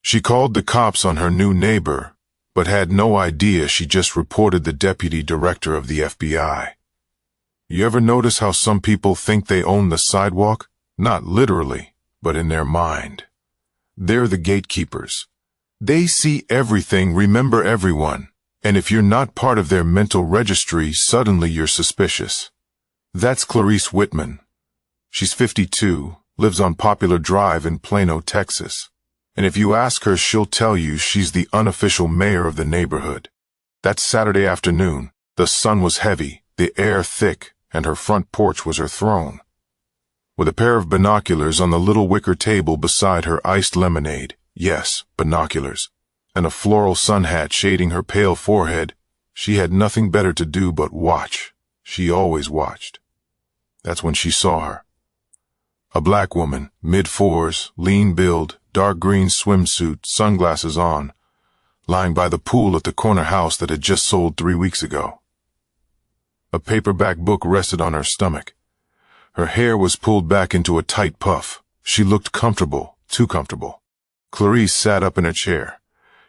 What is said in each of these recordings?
She called the cops on her new neighbor, but had no idea she just reported the deputy director of the FBI. You ever notice how some people think they own the sidewalk? Not literally, but in their mind. They're the gatekeepers. They see everything, remember everyone, and if you're not part of their mental registry, suddenly you're suspicious. That's Clarice Whitman. She's 52, lives on Popular Drive in Plano, Texas. And if you ask her, she'll tell you she's the unofficial mayor of the neighborhood. That Saturday afternoon, the sun was heavy, the air thick, and her front porch was her throne. With a pair of binoculars on the little wicker table beside her iced lemonade, yes, binoculars, and a floral sun hat shading her pale forehead, she had nothing better to do but watch. She always watched. That's when she saw her. A black woman, mid-fours, lean build, dark green swimsuit, sunglasses on, lying by the pool at the corner house that had just sold 3 weeks ago. A paperback book rested on her stomach. Her hair was pulled back into a tight puff. She looked comfortable, too comfortable. Clarice sat up in her chair.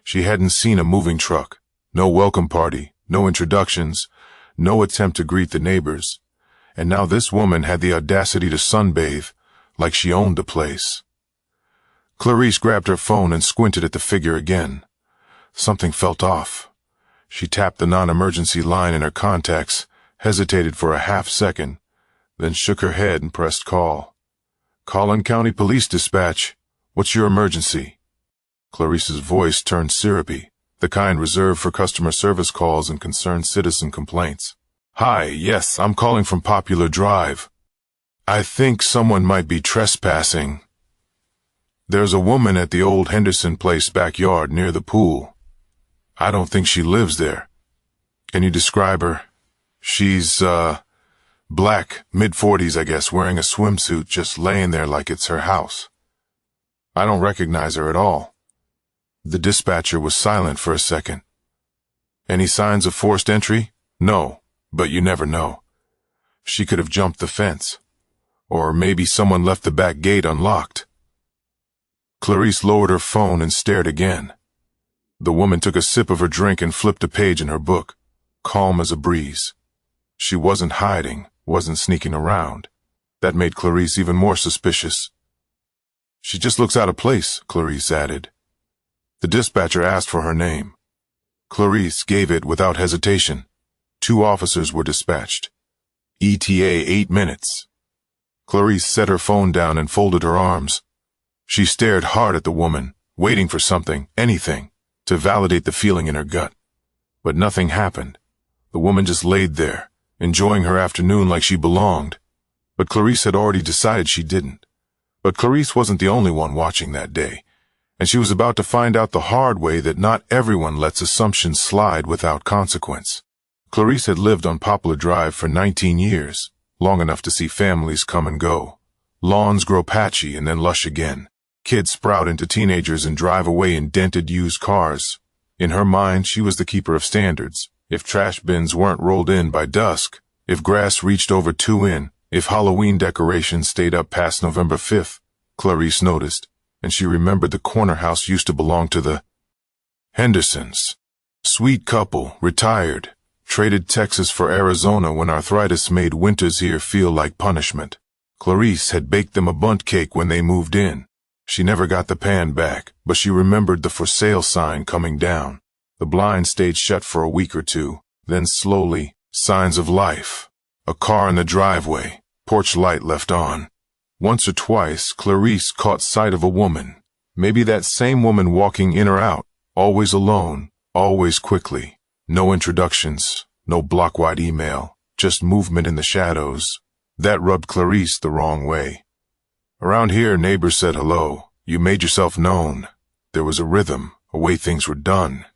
She hadn't seen a moving truck. No welcome party, no introductions, no attempt to greet the neighbors. And now this woman had the audacity to sunbathe, like she owned the place. Clarice grabbed her phone and squinted at the figure again. Something felt off. She tapped the non-emergency line in her contacts, hesitated for a half-second, then shook her head and pressed call. Collin County Police Dispatch. What's your emergency? Clarice's voice turned syrupy, the kind reserved for customer service calls and concerned citizen complaints. Hi, yes, I'm calling from Popular Drive. I think someone might be trespassing. There's a woman at the old Henderson place backyard near the pool. I don't think she lives there. Can you describe her? She's, black, mid-40s, I guess, wearing a swimsuit, just laying there like it's her house. I don't recognize her at all. The dispatcher was silent for a second. Any signs of forced entry? No, but you never know. She could have jumped the fence. Or maybe someone left the back gate unlocked. Clarice lowered her phone and stared again. The woman took a sip of her drink and flipped a page in her book, calm as a breeze. She wasn't hiding, wasn't sneaking around. That made Clarice even more suspicious. She just looks out of place, Clarice added. The dispatcher asked for her name. Clarice gave it without hesitation. 2 officers were dispatched. ETA 8 minutes. Clarice set her phone down and folded her arms. She stared hard at the woman, waiting for something, anything, to validate the feeling in her gut. But nothing happened. The woman just laid there, enjoying her afternoon like she belonged. But Clarice had already decided she didn't. But Clarice wasn't the only one watching that day, and she was about to find out the hard way that not everyone lets assumptions slide without consequence. Clarice had lived on Poplar Drive for 19 years, long enough to see families come and go. Lawns grow patchy and then lush again. Kids sprout into teenagers and drive away in dented used cars. In her mind, she was the keeper of standards. If trash bins weren't rolled in by dusk, if grass reached over 2 in, if Halloween decorations stayed up past November 5th, Clarice noticed, and she remembered the corner house used to belong to the Hendersons. Sweet couple, retired, traded Texas for Arizona when arthritis made winters here feel like punishment. Clarice had baked them a bundt cake when they moved in. She never got the pan back, but she remembered the for sale sign coming down. The blind stayed shut for a week or 2, then slowly, signs of life. A car in the driveway, porch light left on. Once or twice, Clarice caught sight of a woman. Maybe that same woman walking in or out, always alone, always quickly. No introductions, no block-wide email, just movement in the shadows. That rubbed Clarice the wrong way. Around here, neighbors said hello. You made yourself known. There was a rhythm, a way things were done.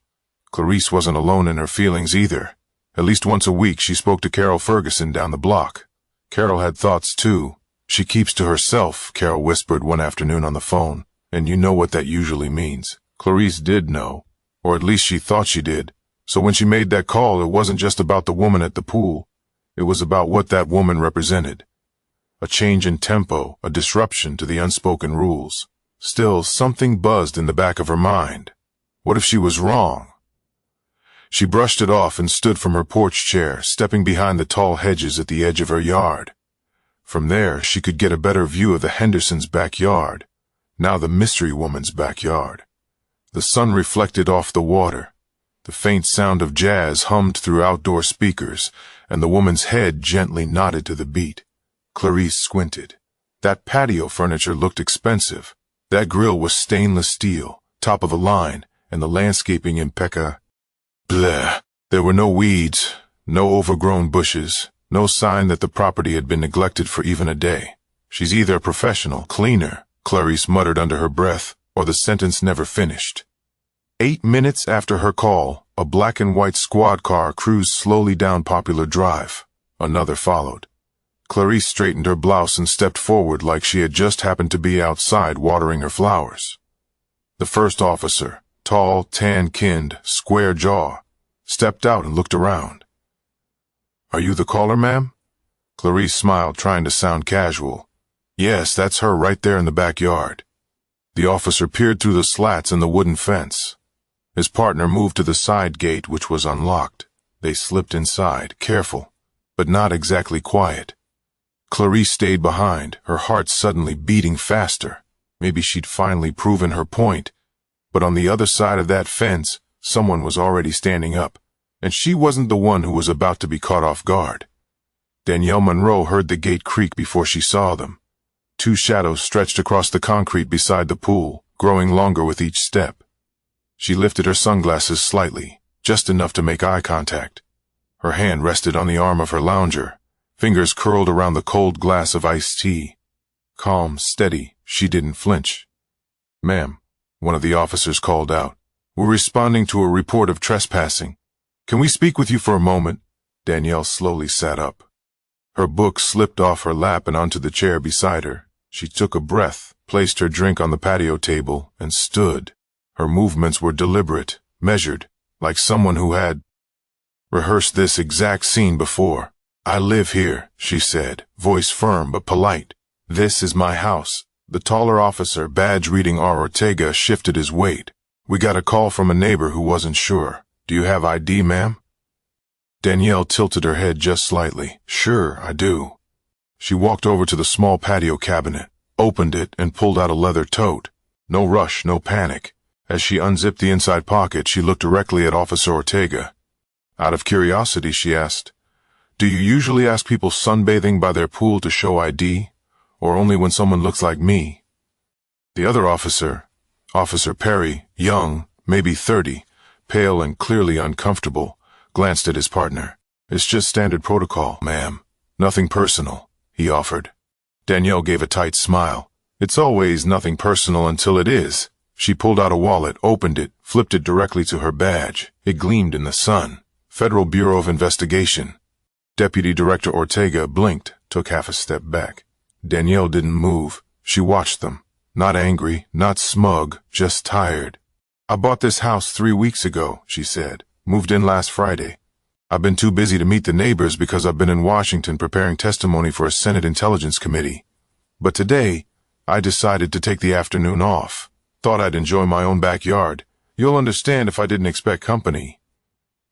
Clarice wasn't alone in her feelings either. At least once a week, she spoke to Carol Ferguson down the block. Carol had thoughts too. She keeps to herself, Carol whispered one afternoon on the phone, and you know what that usually means. Clarice did know, or at least she thought she did. So when she made that call, it wasn't just about the woman at the pool. It was about what that woman represented. A change in tempo, a disruption to the unspoken rules. Still, something buzzed in the back of her mind. What if she was wrong? She brushed it off and stood from her porch chair, stepping behind the tall hedges at the edge of her yard. From there, she could get a better view of the Hendersons' backyard, now the mystery woman's backyard. The sun reflected off the water. The faint sound of jazz hummed through outdoor speakers, and the woman's head gently nodded to the beat. Clarice squinted. That patio furniture looked expensive. That grill was stainless steel, top of the line, and the landscaping impeccable. Bleh. There were no weeds, no overgrown bushes, no sign that the property had been neglected for even a day. She's either a professional cleaner, Clarice muttered under her breath, or the sentence never finished. 8 minutes after her call, a black and white squad car cruised slowly down Popular Drive. Another followed. Clarice straightened her blouse and stepped forward like she had just happened to be outside watering her flowers. The first officer, tall, tan-skinned, square jaw, stepped out and looked around. "Are you the caller, ma'am?" Clarice smiled, trying to sound casual. "Yes, that's her right there in the backyard." The officer peered through the slats in the wooden fence. His partner moved to the side gate, which was unlocked. They slipped inside, careful, but not exactly quiet. Clarice stayed behind, her heart suddenly beating faster. Maybe she'd finally proven her point. But on the other side of that fence, someone was already standing up, and she wasn't the one who was about to be caught off guard. Danielle Monroe heard the gate creak before she saw them. 2 shadows stretched across the concrete beside the pool, growing longer with each step. She lifted her sunglasses slightly, just enough to make eye contact. Her hand rested on the arm of her lounger, fingers curled around the cold glass of iced tea. Calm, steady, she didn't flinch. "Ma'am," one of the officers called out, "we're responding to a report of trespassing. Can we speak with you for a moment?" Danielle slowly sat up. Her book slipped off her lap and onto the chair beside her. She took a breath, placed her drink on the patio table, and stood. Her movements were deliberate, measured, like someone who had rehearsed this exact scene before. "I live here," she said, voice firm but polite. "This is my house." The taller officer, badge reading R. Ortega, shifted his weight. "We got a call from a neighbor who wasn't sure. Do you have ID, ma'am?" Danielle tilted her head just slightly. "Sure, I do." She walked over to the small patio cabinet, opened it, and pulled out a leather tote. No rush, no panic. As she unzipped the inside pocket, she looked directly at Officer Ortega. Out of curiosity, she asked, "Do you usually ask people sunbathing by their pool to show ID? Or only when someone looks like me?" The other officer, Officer Perry, young, maybe 30, pale and clearly uncomfortable, glanced at his partner. "It's just standard protocol, ma'am. Nothing personal," he offered. Danielle gave a tight smile. "It's always nothing personal until it is." She pulled out a wallet, opened it, flipped it directly to her badge. It gleamed in the sun. Federal Bureau of Investigation. Deputy Director Ortega blinked, took half a step back. Danielle didn't move. She watched them. Not angry, not smug, just tired. "I bought this house 3 weeks ago," she said. "Moved in last Friday. I've been too busy to meet the neighbors because I've been in Washington preparing testimony for a Senate Intelligence Committee. But today, I decided to take the afternoon off. Thought I'd enjoy my own backyard. You'll understand if I didn't expect company."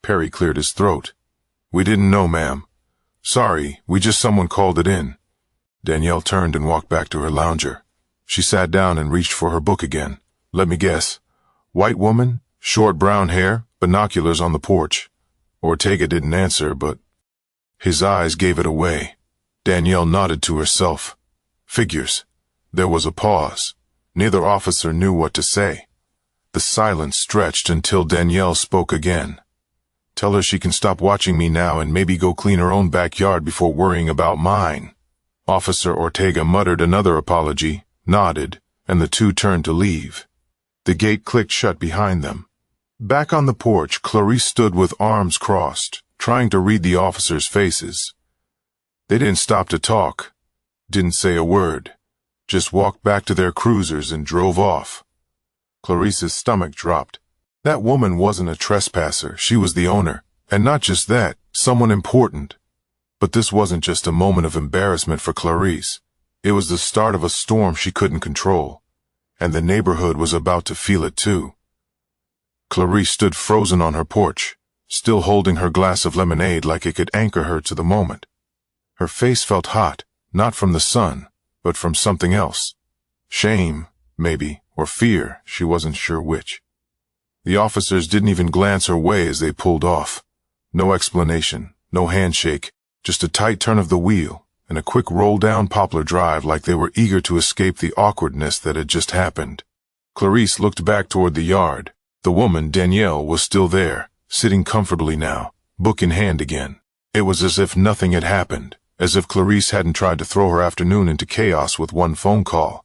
Perry cleared his throat. "We didn't know, ma'am. Sorry, someone called it in." Danielle turned and walked back to her lounger. She sat down and reached for her book again. "Let me guess. White woman, short brown hair, binoculars on the porch." Ortega didn't answer, but his eyes gave it away. Danielle nodded to herself. Figures. There was a pause. Neither officer knew what to say. The silence stretched until Danielle spoke again. "Tell her she can stop watching me now and maybe go clean her own backyard before worrying about mine." Officer Ortega muttered another apology, nodded, and the two turned to leave. The gate clicked shut behind them. Back on the porch, Clarice stood with arms crossed, trying to read the officers' faces. They didn't stop to talk, didn't say a word, just walked back to their cruisers and drove off. Clarice's stomach dropped. That woman wasn't a trespasser, she was the owner, and not just that, someone important. But this wasn't just a moment of embarrassment for Clarice. It was the start of a storm she couldn't control. and the neighborhood was about to feel it too. Clarice stood frozen on her porch, still holding her glass of lemonade like it could anchor her to the moment. Her face felt hot, not from the sun, but from something else. Shame, maybe, or fear, she wasn't sure which. The officers didn't even glance her way as they pulled off. No explanation, no handshake, just a tight turn of the wheel, and a quick roll down Poplar Drive like they were eager to escape the awkwardness that had just happened. Clarice looked back toward the yard. The woman, Danielle, was still there, sitting comfortably now, book in hand again. It was as if nothing had happened, as if Clarice hadn't tried to throw her afternoon into chaos with one phone call.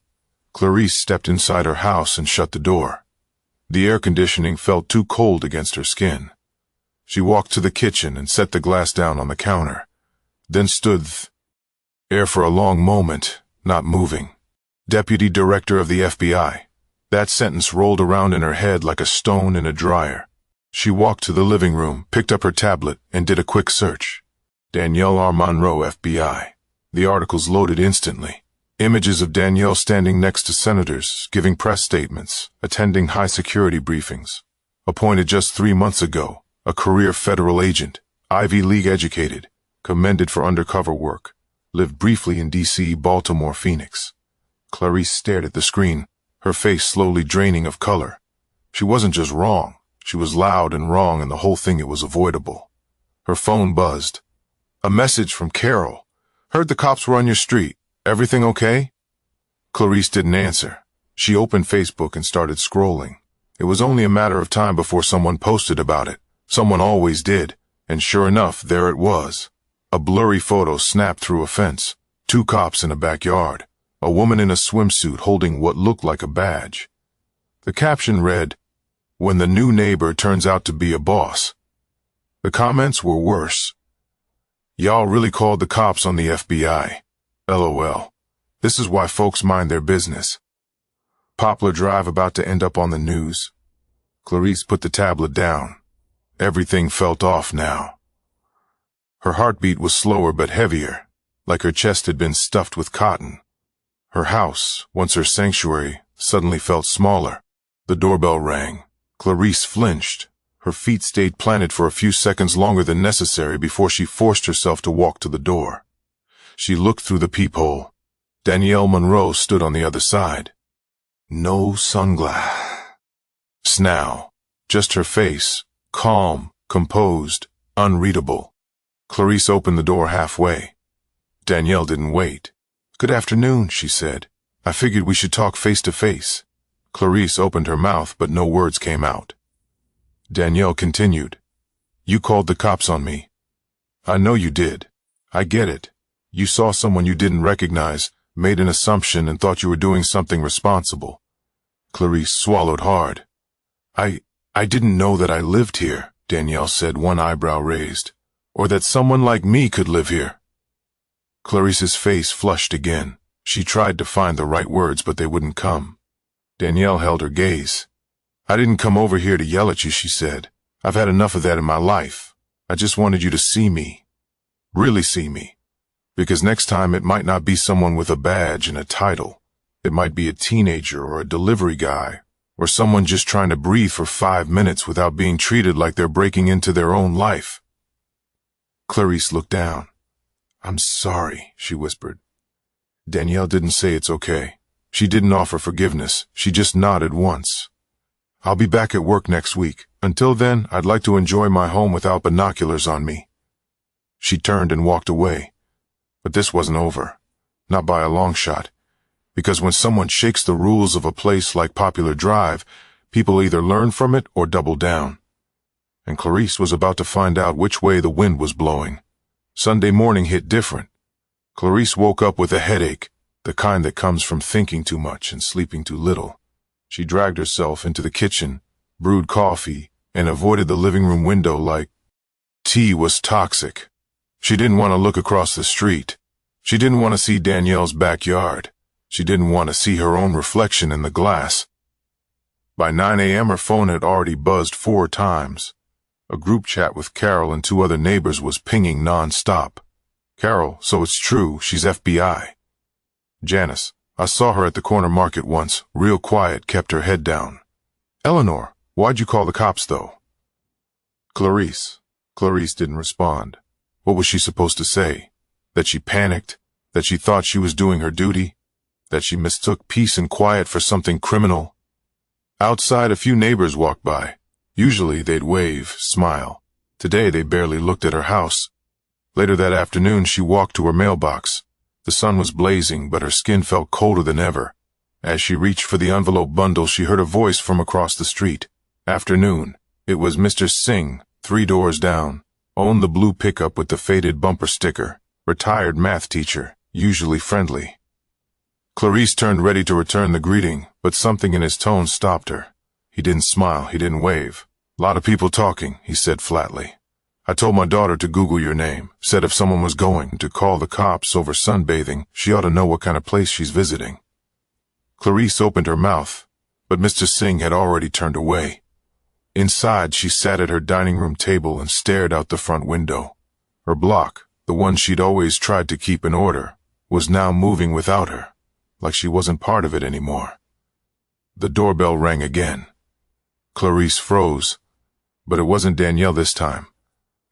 Clarice stepped inside her house and shut the door. The air conditioning felt too cold against her skin. She walked to the kitchen and set the glass down on the counter, then stood there for a long moment, not moving. Deputy Director of the FBI. That sentence rolled around in her head like a stone in a dryer. She walked to the living room, picked up her tablet, and did a quick search. Danielle R. Monroe, FBI. The articles loaded instantly. Images of Danielle standing next to senators, giving press statements, attending high-security briefings. Appointed just 3 months ago, a career federal agent, Ivy League educated, commended for undercover work, lived briefly in D.C., Baltimore, Phoenix. Clarice stared at the screen, her face slowly draining of color. She wasn't just wrong, she was loud and wrong, and the whole thing, it was avoidable. Her phone buzzed. A message from Carol. Heard the cops were on your street. Everything okay? Clarice didn't answer. She opened Facebook and started scrolling. It was only a matter of time before someone posted about it. Someone always did. And sure enough, there it was. A blurry photo snapped through a fence. 2 cops in a backyard. A woman in a swimsuit holding what looked like a badge. The caption read, "When the new neighbor turns out to be a boss." The comments were worse. "Y'all really called the cops on the FBI. LOL. This is why folks mind their business. Poplar Drive about to end up on the news." Clarice put the tablet down. Everything felt off now. Her heartbeat was slower but heavier, like her chest had been stuffed with cotton. Her house, once her sanctuary, suddenly felt smaller. The doorbell rang. Clarice flinched. Her feet stayed planted for a few seconds longer than necessary before she forced herself to walk to the door. She looked through the peephole. Danielle Monroe stood on the other side. No sunglasses. Now, just her face, calm, composed, unreadable. Clarice opened the door halfway. Danielle didn't wait. "Good afternoon," she said. "I figured we should talk face to face." Clarice opened her mouth, but no words came out. Danielle continued. "You called the cops on me. I know you did. I get it. You saw someone you didn't recognize, made an assumption, and thought you were doing something responsible." Clarice swallowed hard. I didn't know that I lived here," Danielle said, one eyebrow raised. "Or that someone like me could live here." Clarice's face flushed again. She tried to find the right words, but they wouldn't come. Danielle held her gaze. "I didn't come over here to yell at you," she said. "I've had enough of that in my life. I just wanted you to see me. Really see me. Because next time it might not be someone with a badge and a title. It might be a teenager or a delivery guy, or someone just trying to breathe for 5 minutes without being treated like they're breaking into their own life." Clarice looked down. "I'm sorry," she whispered. Danielle didn't say it's okay. She didn't offer forgiveness. She just nodded once. "I'll be back at work next week. Until then, I'd like to enjoy my home without binoculars on me." She turned and walked away. But this wasn't over. Not by a long shot. Because when someone shakes the rules of a place like Poplar Drive, people either learn from it or double down. And Clarice was about to find out which way the wind was blowing. Sunday morning hit different. Clarice woke up with a headache, the kind that comes from thinking too much and sleeping too little. She dragged herself into the kitchen, brewed coffee, and avoided the living room window like tea was toxic. She didn't want to look across the street. She didn't want to see Danielle's backyard. She didn't want to see her own reflection in the glass. By 9 a.m. her phone had already buzzed 4 times. A group chat with Carol and 2 other neighbors was pinging non-stop. "Carol, so it's true, she's FBI. Janice, I saw her at the corner market once, real quiet, kept her head down. Eleanor, why'd you call the cops, though? Clarice. Clarice didn't respond. What was she supposed to say? That she panicked? That she thought she was doing her duty? That she mistook peace and quiet for something criminal? Outside, a few neighbors walked by. Usually they'd wave, smile. Today they barely looked at her house. Later that afternoon she walked to her mailbox. The sun was blazing, but her skin felt colder than ever. As she reached for the envelope bundle, she heard a voice from across the street. Afternoon. It was Mr. Singh, 3 doors down. Owned the blue pickup with the faded bumper sticker. Retired math teacher, usually friendly. Clarice turned ready to return the greeting, but something in his tone stopped her. He didn't smile, he didn't wave. "Lot of people talking," he said flatly. "I told my daughter to Google your name. Said if someone was going to call the cops over sunbathing, she ought to know what kind of place she's visiting." Clarice opened her mouth, but Mr. Singh had already turned away. Inside, she sat at her dining room table and stared out the front window. Her block, the one she'd always tried to keep in order, was now moving without her, like she wasn't part of it anymore. The doorbell rang again. Clarice froze, but it wasn't Danielle this time.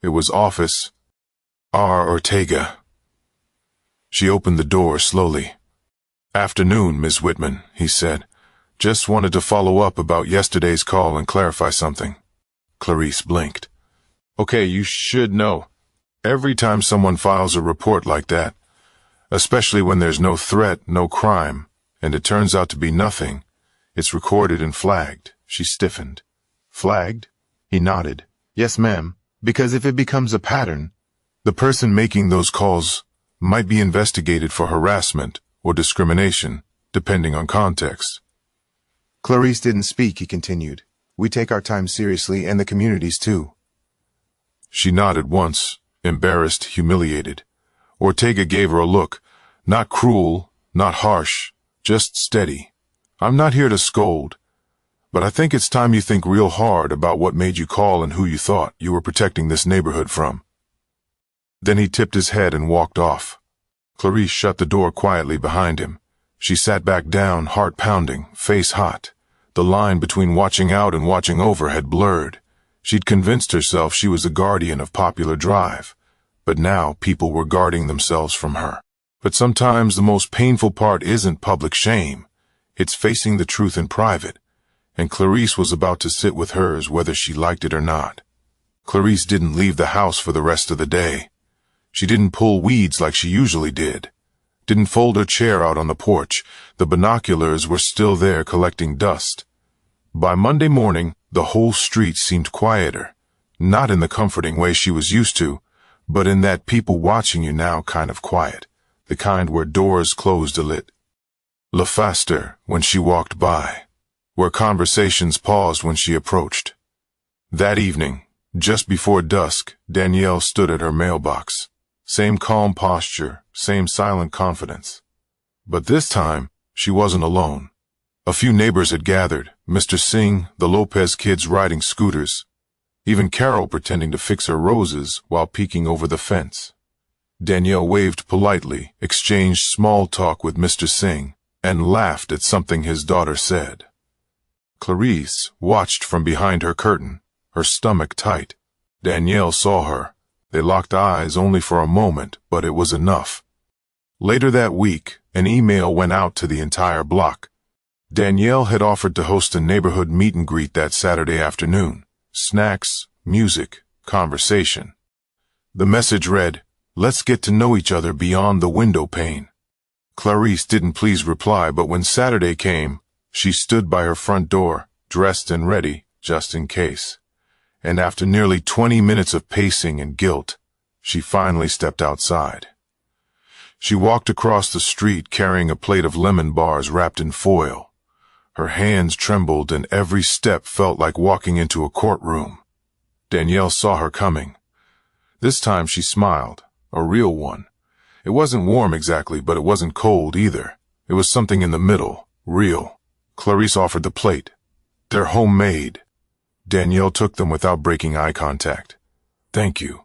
It was Office R. Ortega. She opened the door slowly. "Afternoon, Miss Whitman," he said. "Just wanted to follow up about yesterday's call and clarify something." Clarice blinked. "Okay, you should know. Every time someone files a report like that, especially when there's no threat, no crime, and it turns out to be nothing, it's recorded and flagged." She stiffened. "Flagged?" He nodded. "Yes, ma'am, because if it becomes a pattern, the person making those calls might be investigated for harassment or discrimination, depending on context." Clarice didn't speak, he continued. "We take our time seriously, and the communities too." She nodded once, embarrassed, humiliated. Ortega gave her a look, not cruel, not harsh, just steady. "I'm not here to scold, but I think it's time you think real hard about what made you call and who you thought you were protecting this neighborhood from." Then he tipped his head and walked off. Clarice shut the door quietly behind him. She sat back down, heart pounding, face hot. The line between watching out and watching over had blurred. She'd convinced herself she was a guardian of Popular Drive, but now people were guarding themselves from her. But sometimes the most painful part isn't public shame. It's facing the truth in private, and Clarice was about to sit with hers whether she liked it or not. Clarice didn't leave the house for the rest of the day. She didn't pull weeds like she usually did. Didn't fold her chair out on the porch. The binoculars were still there collecting dust. By Monday morning, the whole street seemed quieter. Not in the comforting way she was used to, but in that people watching you now kind of quiet. The kind where doors closed a little faster when she walked by. Where conversations paused when she approached. That evening, just before dusk, Danielle stood at her mailbox. Same calm posture, same silent confidence. But this time, she wasn't alone. A few neighbors had gathered, Mr. Singh, the Lopez kids riding scooters, even Carol pretending to fix her roses while peeking over the fence. Danielle waved politely, exchanged small talk with Mr. Singh, and laughed at something his daughter said. Clarice watched from behind her curtain, her stomach tight. Danielle saw her. They locked eyes only for a moment, but it was enough. Later that week, an email went out to the entire block. Danielle had offered to host a neighborhood meet and greet that Saturday afternoon. Snacks, music, conversation. The message read, "Let's get to know each other beyond the window pane." Clarice didn't please reply, but when Saturday came, she stood by her front door, dressed and ready, just in case. And after nearly 20 minutes of pacing and guilt, she finally stepped outside. She walked across the street carrying a plate of lemon bars wrapped in foil. Her hands trembled and every step felt like walking into a courtroom. Danielle saw her coming. This time she smiled, a real one. It wasn't warm exactly, but it wasn't cold either. It was something in the middle, real. Clarice offered the plate. "They're homemade." Danielle took them without breaking eye contact. "Thank you."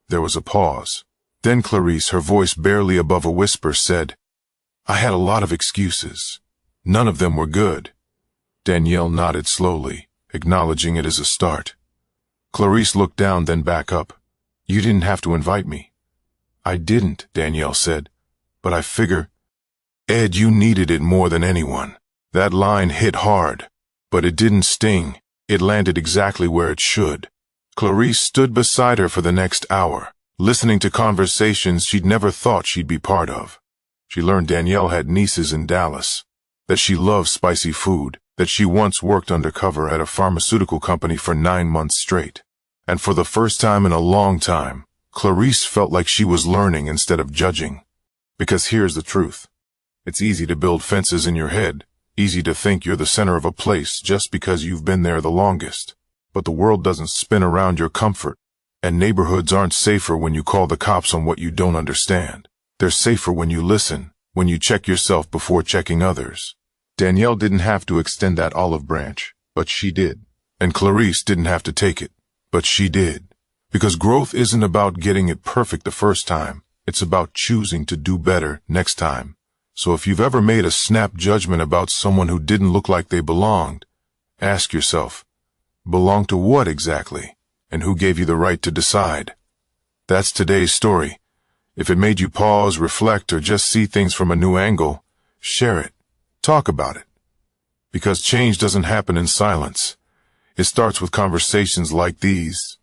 There was a pause. Then Clarice, her voice barely above a whisper, said, I had a lot of excuses. None of them were good. Danielle nodded slowly, acknowledging it as a start. Clarice looked down, then back up. You didn't have to invite me. I didn't, Danielle said. But I figure, Ed, you needed it more than anyone. That line hit hard, but it didn't sting. It landed exactly where it should. Clarice stood beside her for the next hour, listening to conversations she'd never thought she'd be part of. She learned Danielle had nieces in Dallas, that she loved spicy food, that she once worked undercover at a pharmaceutical company for 9 months straight. And for the first time in a long time, Clarice felt like she was learning instead of judging. Because here's the truth. It's easy to build fences in your head, easy to think you're the center of a place just because you've been there the longest. But the world doesn't spin around your comfort, and neighborhoods aren't safer when you call the cops on what you don't understand. They're safer when you listen, when you check yourself before checking others. Danielle didn't have to extend that olive branch, but she did. And Clarice didn't have to take it, but she did. Because growth isn't about getting it perfect the first time. It's about choosing to do better next time. So if you've ever made a snap judgment about someone who didn't look like they belonged, ask yourself, belong to what exactly? And who gave you the right to decide? That's today's story. If it made you pause, reflect, or just see things from a new angle, share it. Talk about it. Because change doesn't happen in silence. It starts with conversations like these.